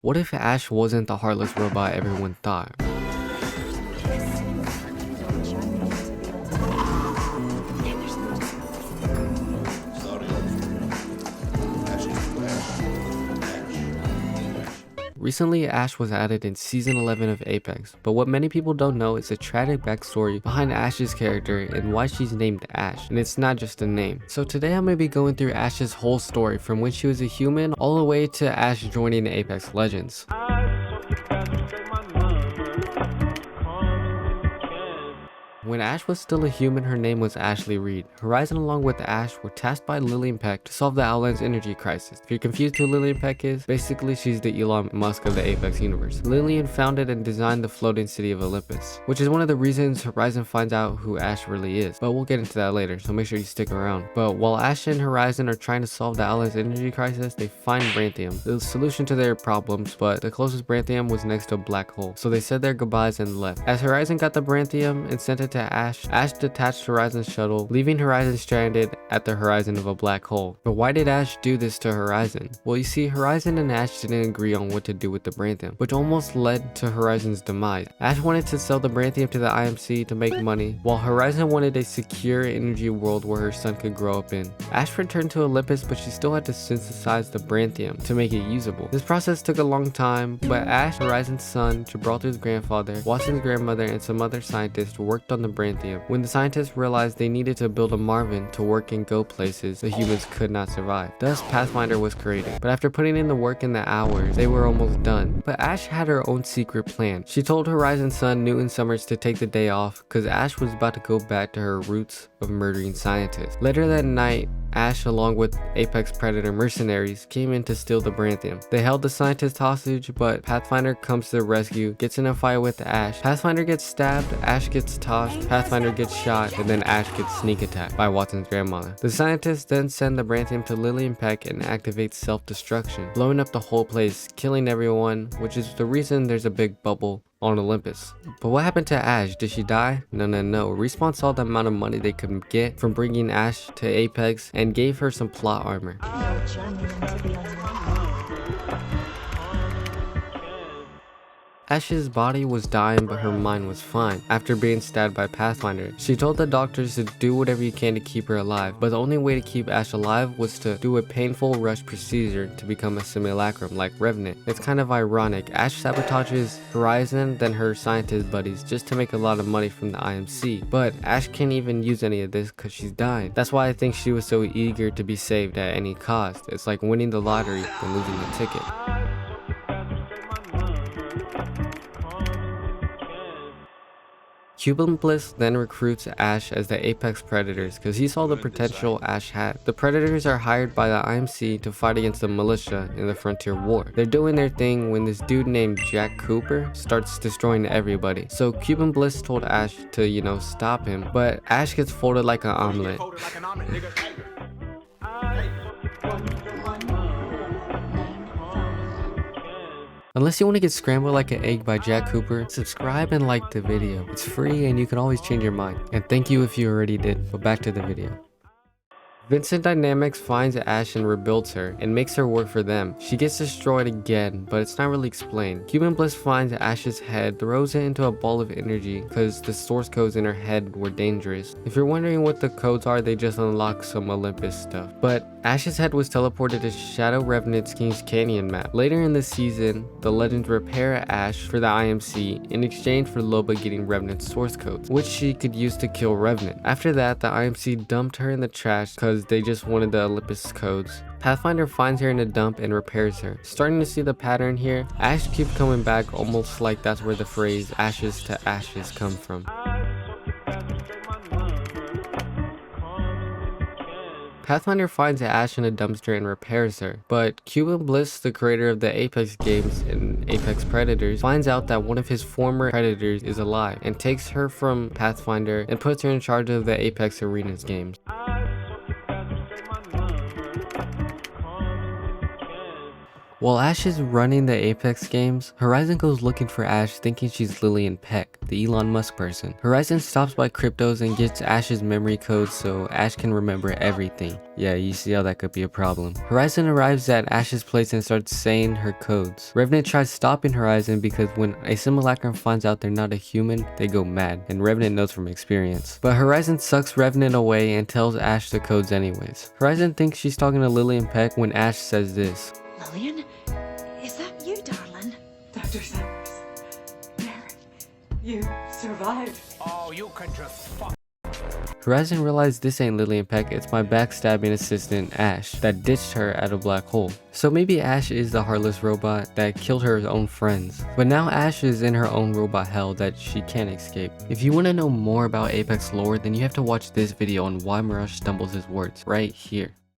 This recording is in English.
What if Ash wasn't the heartless robot everyone thought? Recently, Ash was added in Season 11 of Apex, but what many people don't know is the tragic backstory behind Ash's character and why she's named Ash, and it's not just a name. So today I'm going to be going through Ash's whole story from when she was a human all the way to Ash joining the Apex Legends. When Ash was still a human, her name was Ashley Reed. Horizon along with Ash were tasked by Lillian Peck to solve the Outland's energy crisis. If you're confused who Lillian Peck is, basically she's the Elon Musk of the Apex universe. Lillian founded and designed the floating city of Olympus, which is one of the reasons Horizon finds out who Ash really is, but we'll get into that later, so make sure you stick around. But while Ash and Horizon are trying to solve the Outland's energy crisis, they find Branthium, the solution to their problems, but the closest Branthium was next to a black hole, so they said their goodbyes and left. As Horizon got the Branthium and sent it to Ash detached Horizon's shuttle, leaving Horizon stranded at the horizon of a black hole. But why did Ash do this to Horizon? Well, you see, Horizon and Ash didn't agree on what to do with the Branthium, which almost led to Horizon's demise. Ash wanted to sell the Branthium to the IMC to make money, while Horizon wanted a secure energy world where her son could grow up in. Ash returned to Olympus, but she still had to synthesize the Branthium to make it usable. This process took a long time, but Ash, Horizon's son, Gibraltar's grandfather, Watson's grandmother, and some other scientists worked on the Branthium. When the scientists realized they needed to build a Marvin to work and go places the humans could not survive. Thus, Pathfinder was created. But after putting in the work and the hours, they were almost done. But Ash had her own secret plan. She told Horizon's son, Newton Summers, to take the day off because Ash was about to go back to her roots of murdering scientists. Later that night, Ash, along with Apex Predator mercenaries, came in to steal the Branthium. They held the scientist hostage, but Pathfinder comes to the rescue, gets in a fight with Ash. Pathfinder gets stabbed, Ash gets tossed, Pathfinder gets shot, and then Ash gets sneak attacked by Watson's grandmother. The scientists then send the Branthium to Lillian Peck and activate self-destruction, blowing up the whole place, killing everyone, which is the reason there's a big bubble on Olympus. But what happened to Ash? Did she die? No. Respawn saw the amount of money they could get from bringing Ash to Apex and gave her some plot armor. Ash's body was dying, but her mind was fine. After being stabbed by Pathfinder, she told the doctors to do whatever you can to keep her alive, but the only way to keep Ash alive was to do a painful rush procedure to become a simulacrum like Revenant. It's kind of ironic. Ash sabotages Horizon, then her scientist buddies, just to make a lot of money from the IMC, but Ash can't even use any of this because she's dying. That's why I think she was so eager to be saved at any cost. It's like winning the lottery and losing the ticket. Cuban Bliss then recruits Ash as the Apex Predators because he saw the potential Ash had. The Predators are hired by the IMC to fight against the militia in the Frontier War. They're doing their thing when this dude named Jack Cooper starts destroying everybody. So Cuban Bliss told Ash to, stop him, but Ash gets folded like an omelet. Unless you want to get scrambled like an egg by Jack Cooper, subscribe and like the video. It's free and you can always change your mind. And thank you if you already did, but back to the video. Vincent Dynamics finds Ash and rebuilds her and makes her work for them. She gets destroyed again, but it's not really explained. Cuban Bliss finds Ash's head, throws it into a ball of energy because the source codes in her head were dangerous. If you're wondering what the codes are, they just unlock some Olympus stuff. But Ash's head was teleported to Shadow Revenant's King's Canyon map. Later in the season, the Legends repair Ash for the IMC in exchange for Loba getting Revenant's source codes, which she could use to kill Revenant. After that, the IMC dumped her in the trash because they just wanted the Olympus codes. Pathfinder finds her in a dump and repairs her. Starting to see the pattern here, Ash keeps coming back, almost like that's where the phrase ashes to ashes come from. Pathfinder finds Ash in a dumpster and repairs her, but Cuban Bliss, the creator of the Apex games and Apex Predators, finds out that one of his former predators is alive and takes her from Pathfinder and puts her in charge of the Apex Arenas games. While Ash is running the Apex games, Horizon goes looking for Ash thinking she's Lillian Peck, the Elon Musk person. Horizon stops by Crypto's and gets Ash's memory codes so Ash can remember everything. Yeah, you see how that could be a problem. Horizon arrives at Ash's place and starts saying her codes. Revenant tries stopping Horizon because when a simulacrum finds out they're not a human, they go mad, and Revenant knows from experience. But Horizon sucks Revenant away and tells Ash the codes anyways. Horizon thinks she's talking to Lillian Peck when Ash says this. Lillian? Is that you, darling? Dr. Summers. There. You survived. Oh, you can just fuck. Horizon realized this ain't Lillian Peck, it's my backstabbing assistant Ash that ditched her at a black hole. So maybe Ash is the heartless robot that killed her own friends. But now Ash is in her own robot hell that she can't escape. If you want to know more about Apex lore, then you have to watch this video on why Mirage stumbles his words right here.